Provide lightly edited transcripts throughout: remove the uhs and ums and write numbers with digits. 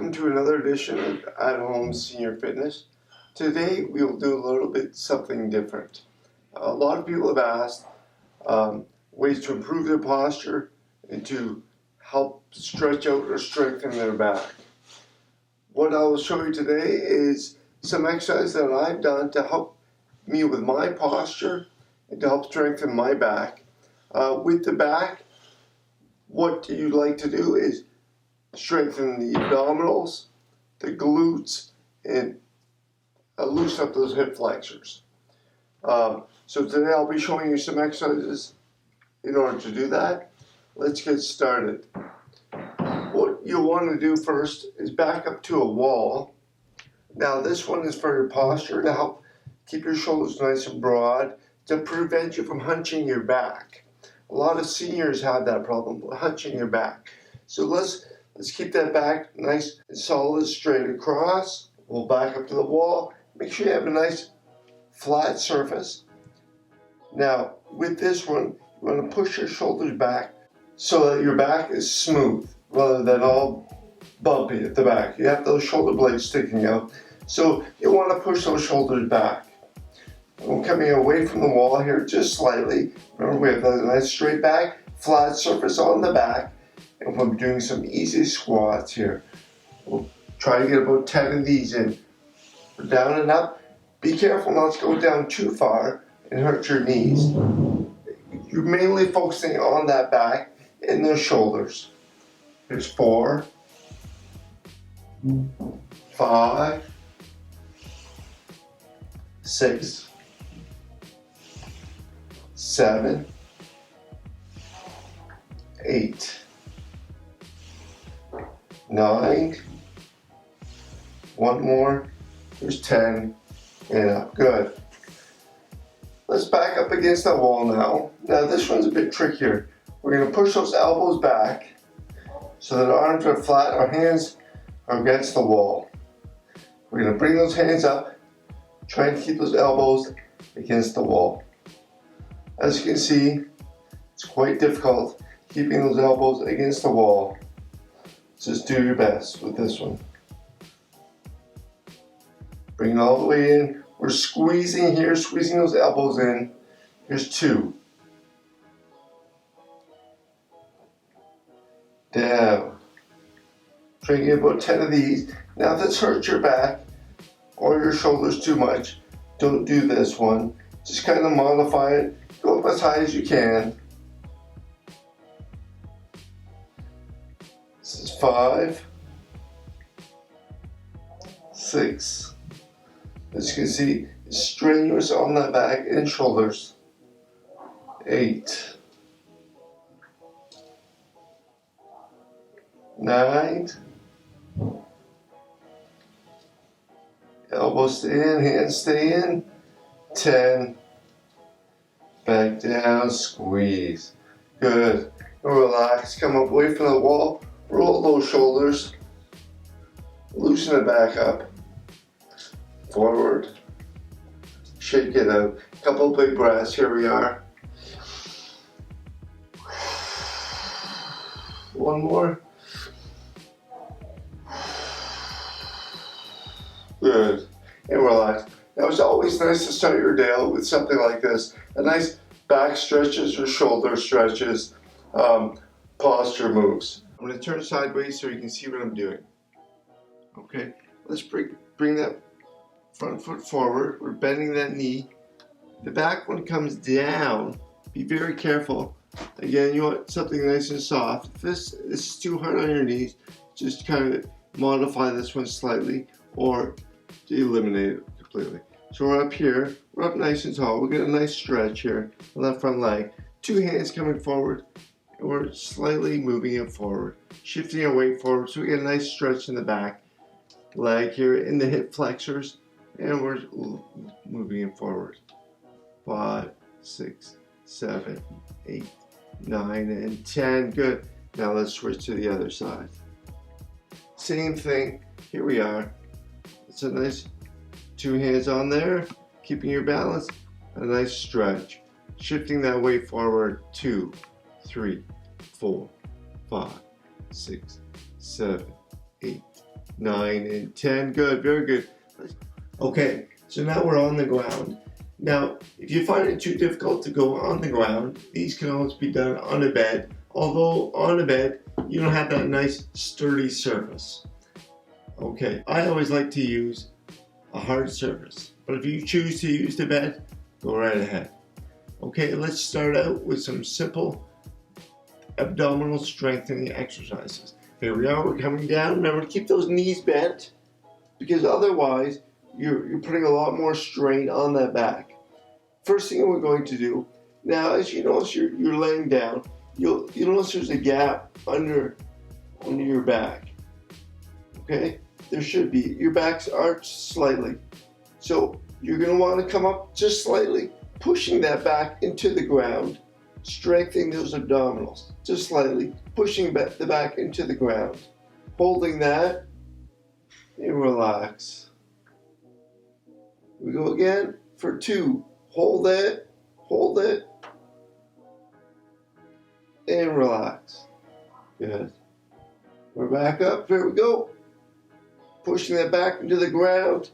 Welcome to another edition of At Home Senior Fitness. Today we'll do a little bit something different. A lot of people have asked ways to improve their posture and to help stretch out or strengthen their back. What I will show you today is some exercises that I've done to help me with my posture and to help strengthen my back. With the back, what you like to do is strengthen the abdominals, the glutes, and loosen up those hip flexors. So today I'll be showing you some exercises in order to do that. Let's get started. What you'll want to do first is back up to a wall. Now this one is for your posture to help keep your shoulders nice and broad to prevent you from hunching your back. A lot of seniors have that problem, hunching your back. So let's keep that back nice and solid, straight across. We'll back up to the wall. Make sure you have a nice flat surface. Now, with this one, you want to push your shoulders back so that your back is smooth rather than all bumpy at the back. You have those shoulder blades sticking out. So you want to push those shoulders back. We're coming away from the wall here just slightly. Remember, we have a nice straight back, flat surface on the back. And we're doing some easy squats here. We'll try to get about 10 of these in. We're down and up. Be careful not to go down too far and hurt your knees. You're mainly focusing on that back and those shoulders. Here's 4, 5, 6, 7, 8, 9, one more, there's 10, and up. Good. Let's back up against the wall now. Now this one's a bit trickier. We're going to push those elbows back so that our arms are flat, our hands are against the wall. We're going to bring those hands up, try and keep those elbows against the wall. As you can see, it's quite difficult keeping those elbows against the wall. Just do your best with this one. Bring it all the way in. We're squeezing here, squeezing those elbows in. Here's 2. Down. Try and get about 10 of these. Now if this hurts your back or your shoulders too much, don't do this one. Just kind of modify it. Go up as high as you can. This is 5, 6. As you can see, it's strenuous on the back and shoulders. 8, 9. Elbows stay in, hands stay in. 10. Back down, squeeze. Good. Relax, come up away from the wall. Roll those shoulders, loosen it back up, forward, shake it out. Couple big breaths, here we are. One more. Good, and relax. Now it's always nice to start your day with something like this. A nice back stretches or shoulder stretches, posture moves. I'm going to turn sideways so you can see what I'm doing. Okay, let's bring that front foot forward. We're bending that knee. The back one comes down. Be very careful. Again, you want something nice and soft. If this is too hard on your knees, just kind of modify this one slightly or eliminate it completely. So we're up here. We're up nice and tall. We'll get a nice stretch here. Left front leg. 2 hands coming forward. We're slightly moving it forward, shifting our weight forward so we get a nice stretch in the back leg here in the hip flexors, and we're moving it forward. 5, 6, 7, 8, 9, and 10. Good. Now let's switch to the other side. Same thing. Here we are. It's a nice 2 hands on there, keeping your balance, a nice stretch. Shifting that weight forward. 2, 3, 4, 5, 6, 7, 8, 9, and 10. Good, very good. Okay, so now we're on the ground. Now, if you find it too difficult to go on the ground, these can always be done on a bed. Although on a bed, you don't have that nice sturdy surface. Okay, I always like to use a hard surface, but if you choose to use the bed, go right ahead. Okay, let's start out with some simple abdominal strengthening exercises. Here we are, we're coming down. Remember to keep those knees bent, because otherwise you're putting a lot more strain on that back. First thing we're going to do, now as you notice you're laying down, you'll notice there's a gap under your back. Okay? There should be. Your back's arched slightly. So you're going to want to come up just slightly, pushing that back into the ground, strengthening those abdominals, just slightly, pushing the back into the ground. Holding that, and relax. We go again for 2. Hold it, and relax. Good. We're back up, here we go. Pushing that back into the ground.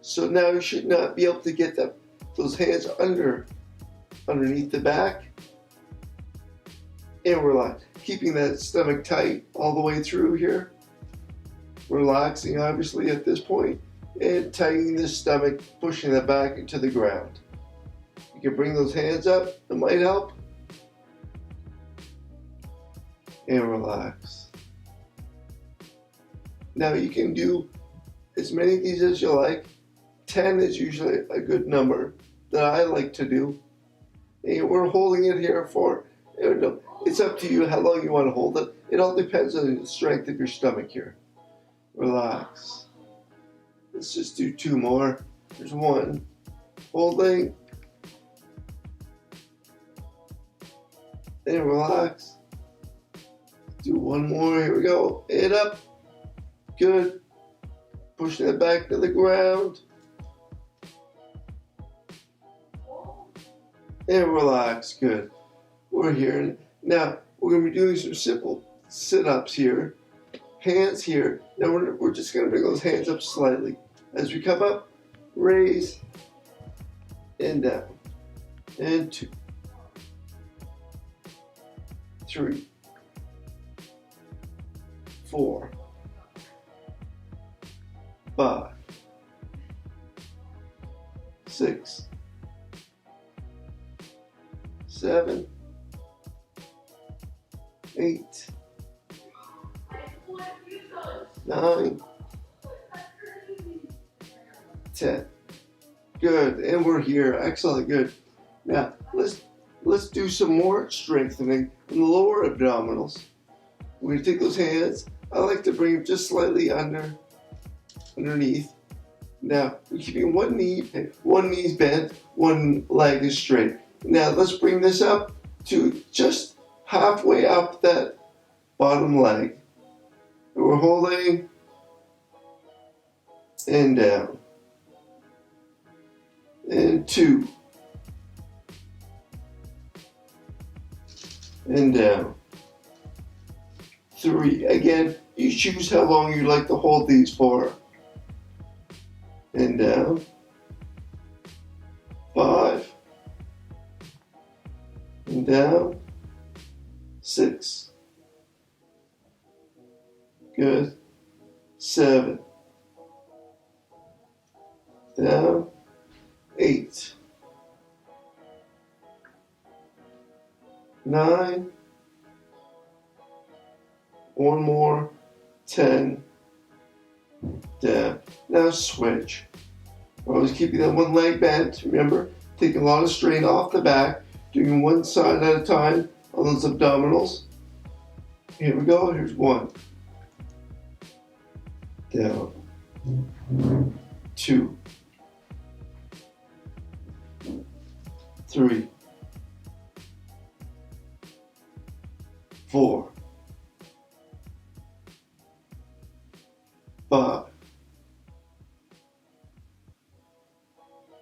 So now you should not be able to get those hands underneath the back. And relax. Keeping that stomach tight all the way through here. Relaxing obviously at this point. And tightening the stomach, pushing that back into the ground. You can bring those hands up, it might help. And relax. Now you can do as many of these as you like. 10 is usually a good number that I like to do. And we're holding it here for, it's up to you how long you want to hold it. It all depends on the strength of your stomach here. Relax. Let's just do 2 more. There's 1. Holding. And relax. Do 1 more. Here we go. And up. Good. Pushing it back to the ground. And relax. Good. We're here. Now, we're going to be doing some simple sit-ups here. Hands here. Now, we're just going to bring those hands up slightly. As we come up, raise and down. And 2. 3. 4. 5. 6. 7. 8. 9. 10. Good, and we're here. Excellent, good. Now let's do some more strengthening in the lower abdominals. We're gonna take those hands. I like to bring them just slightly underneath. Now we're keeping one knee's bent, one leg is straight. Now let's bring this up to just halfway up that bottom leg. And we're holding and down. And 2. And down. 3. Again, you choose how long you like to hold these for. And down. 5. And down. 6. Good. 7. Down. 8. 9. 1 more. 10. Down. Now switch. Always keeping that one leg bent. Remember, taking a lot of strain off the back. Doing one side at a time on those abdominals. Here we go. Here's 1. Down. 2. 3. 4. 5.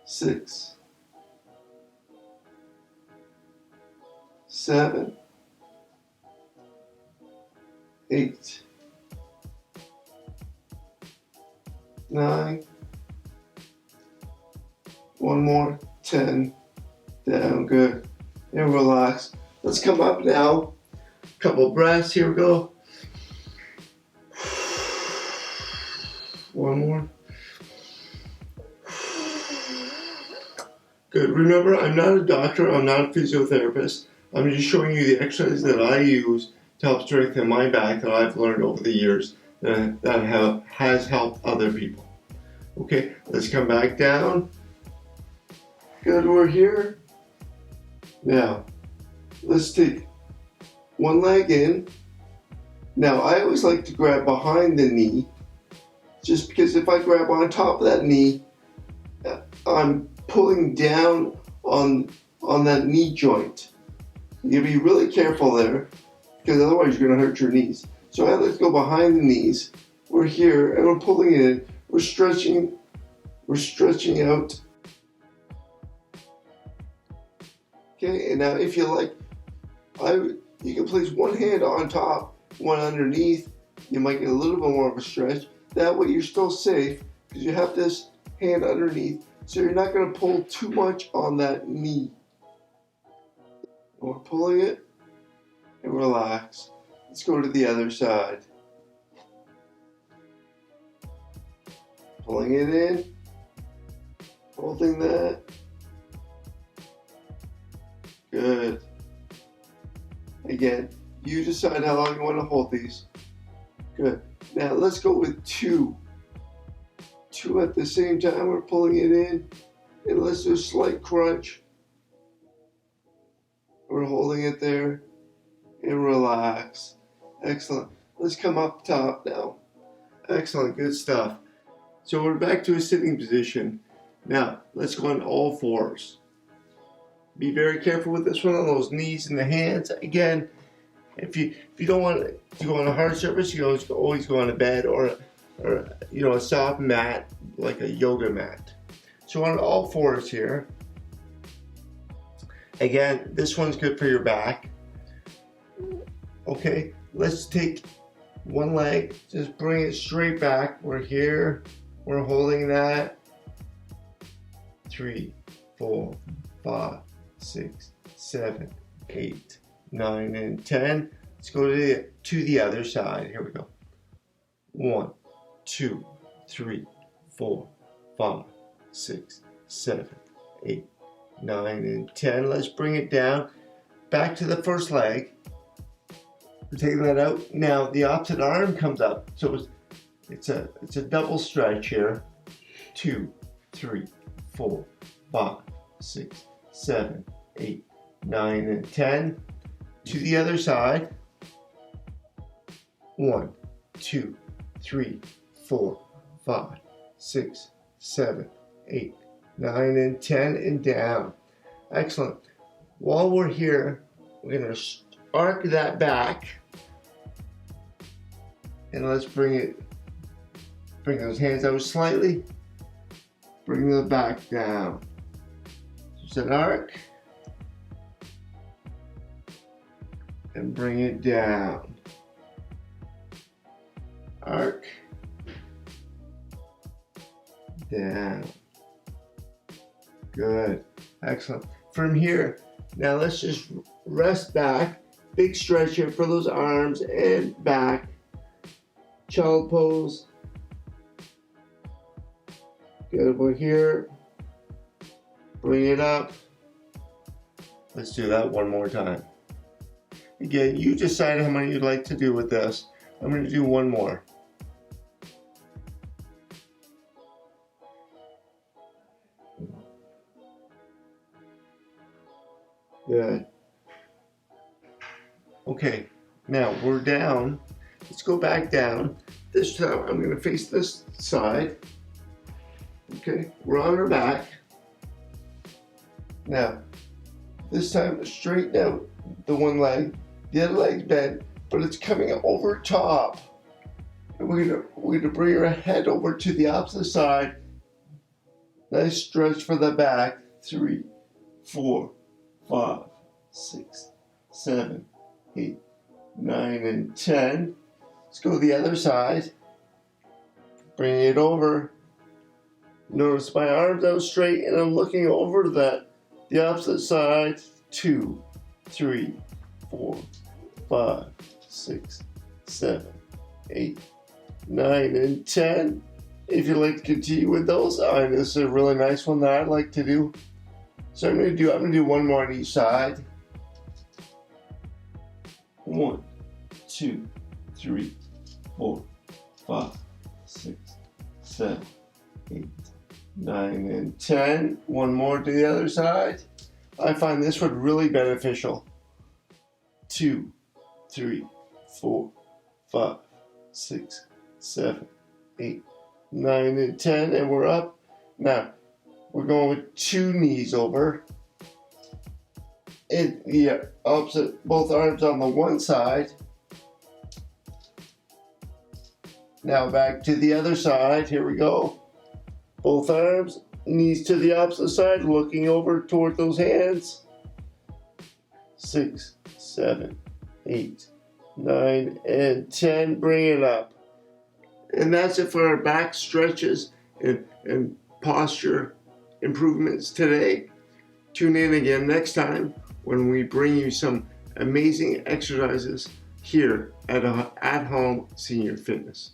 6. 7. 8. 9. One more. 10. Down. Good. And relax. Let's come up now. Couple breaths. Here we go. One more. Good. Remember, I'm not a doctor. I'm not a physiotherapist. I'm just showing you the exercises that I use to help strengthen my back that I've learned over the years that has helped other people. Okay, let's come back down. Good, we're here. Now, let's take one leg in. Now, I always like to grab behind the knee, just because if I grab on top of that knee, I'm pulling down on that knee joint. You gotta be really careful there, because otherwise you're gonna hurt your knees. So I like to go behind the knees. We're here and we're pulling it in. We're stretching out. Okay, and now if you like, you can place one hand on top, one underneath. You might get a little bit more of a stretch. That way you're still safe because you have this hand underneath, so you're not going to pull too much on that knee. We're pulling it and relax. Let's go to the other side. Pulling it in, holding that. Good. Again, you decide how long you want to hold these. Good. Now let's go with 2. 2 at the same time. We're pulling it in, and let's do a slight crunch. We're holding it there, and relax. Excellent. Let's come up top now. Excellent. Good stuff. So we're back to a sitting position. Now let's go on all fours. Be very careful with this one on those knees and the hands. Again, if you don't want to go on a hard surface, you always go on a bed or a soft mat like a yoga mat. So on all fours here. Again, this one's good for your back. Okay, let's take one leg, just bring it straight back. We're here, we're holding that. 3, 4, 5, 6, 7, 8, 9, and 10. Let's go to the other side. Here we go. 1, 2, 3, 4, 5, 6, 7, 8, 9, and 10. Let's bring it down. Back to the first leg. We're taking that out. Now the opposite arm comes up. So it's a double stretch here. 2, 3, 4, 5, 6, 7, 8, 9, and 10. To the other side. 1, 2, 3, 4, 5, 6, 7, 8, 9, and 10, and down. Excellent. While we're here, we're going to arc that back. And let's bring those hands out slightly. Bring the back down. Just an arc. And bring it down. Arc. Down. Good. Excellent. From here, now let's just rest back. Big stretch here for those arms and back. Child pose. Get over here. Bring it up. Let's do that one more time. Again, you decide how many you'd like to do with this. I'm going to do one more. Good. Okay, now we're down. Let's go back down. This time I'm going to face this side. Okay, we're on our back. Now, this time straighten out the one leg. The other leg's bent, but it's coming over top. And we're gonna bring our head over to the opposite side. Nice stretch for the back. 3, 4, 5, 6, 7, 8, 9, and 10. Let's go to the other side. Bring it over. Notice my arms out straight and I'm looking over the opposite side. 2, 3, 4, 5, 6, 7, 8, 9, and 10. If you'd like to continue with those, this is a really nice one that I like to do. So I'm gonna do one more on each side. 1, 2, 3, 4, 5, 6, 7, 8, 9, and 10. One more to the other side. I find this one really beneficial. 2, 3, 4, 5, 6, 7, 8, 9, and 10. And we're up. Now, we're going with 2 knees over. And the opposite, both arms on the one side. Now back to the other side. Here we go. Both arms, knees to the opposite side, looking over toward those hands. 6, 7, 8, 9, and 10. Bring it up. And that's it for our back stretches and posture improvements today. Tune in again next time when we bring you some amazing exercises here at Home Senior Fitness.